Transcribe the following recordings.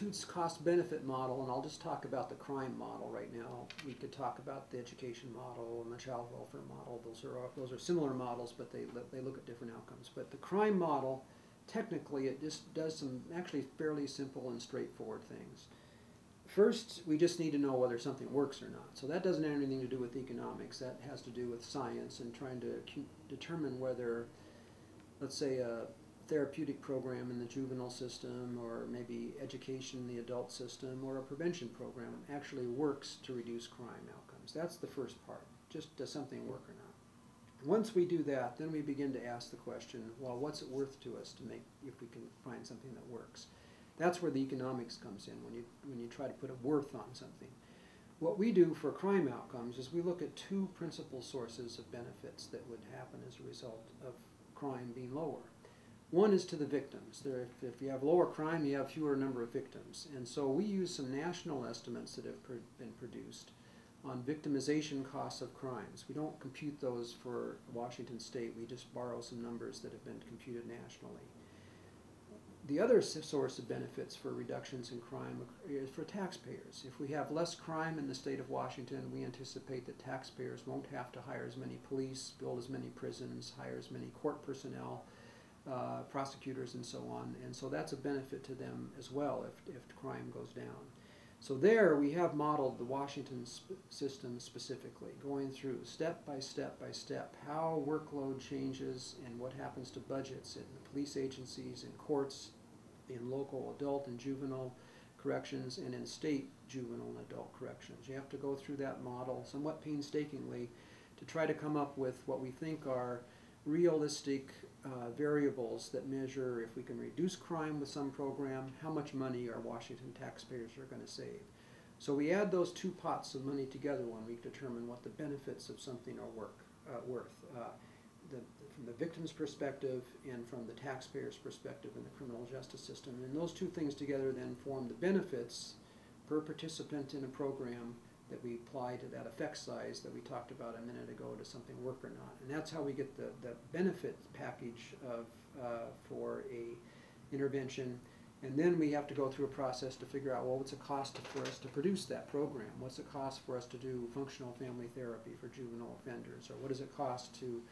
Institute's cost-benefit model, and I'll just talk about the crime model right now. We could talk about the education model and the child welfare model. Those are similar models, but they look at different outcomes. But the crime model, technically, it just does some actually fairly simple and straightforward things. First, we just need to know whether something works or not. So that doesn't have anything to do with economics. That has to do with science and trying to determine whether, let's say, a therapeutic program in the juvenile system, or maybe education in the adult system, or a prevention program actually works to reduce crime outcomes. That's the first part. Just does something work or not? Once we do that, then we begin to ask the question, well, what's it worth to us to make, if we can find something that works? That's where the economics comes in, when you try to put a worth on something. What we do for crime outcomes is we look at two principal sources of benefits that would happen as a result of crime being lower. One is to the victims. If you have lower crime, you have fewer number of victims. And so we use some national estimates that have been produced on victimization costs of crimes. We don't compute those for Washington State. We just borrow some numbers that have been computed nationally. The other source of benefits for reductions in crime is for taxpayers. If we have less crime in the state of Washington, we anticipate that taxpayers won't have to hire as many police, build as many prisons, hire as many court personnel, prosecutors, and so on. And so that's a benefit to them as well if crime goes down. So there we have modeled the Washington system specifically, going through step by step by step how workload changes and what happens to budgets in the police agencies, in courts, in local adult and juvenile corrections, and in state juvenile and adult corrections. You have to go through that model somewhat painstakingly to try to come up with what we think are realistic variables that measure, if we can reduce crime with some program, how much money our Washington taxpayers are going to save. So we add those two pots of money together when we determine what the benefits of something are worth. From the victim's perspective and from the taxpayer's perspective in the criminal justice system. And those two things together then form the benefits per participant in a program that we apply to that effect size that we talked about a minute ago, to something work or not. And that's how we get the benefit package for a intervention. And then we have to go through a process to figure out, well, what's it cost for us to produce that program? What's it cost for us to do functional family therapy for juvenile offenders? Or what does it cost to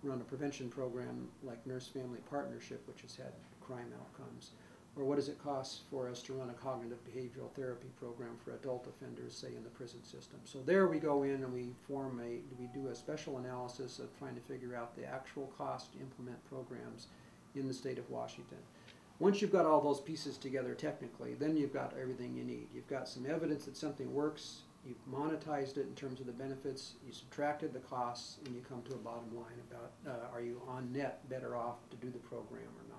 run a prevention program like Nurse-Family Partnership, which has had crime outcomes? Or what does it cost for us to run a cognitive behavioral therapy program for adult offenders, say in the prison system? So there we go in and we do a special analysis of trying to figure out the actual cost to implement programs in the state of Washington. Once you've got all those pieces together technically, then you've got everything you need. You've got some evidence that something works, you've monetized it in terms of the benefits, you subtracted the costs, and you come to a bottom line about are you on net better off to do the program or not.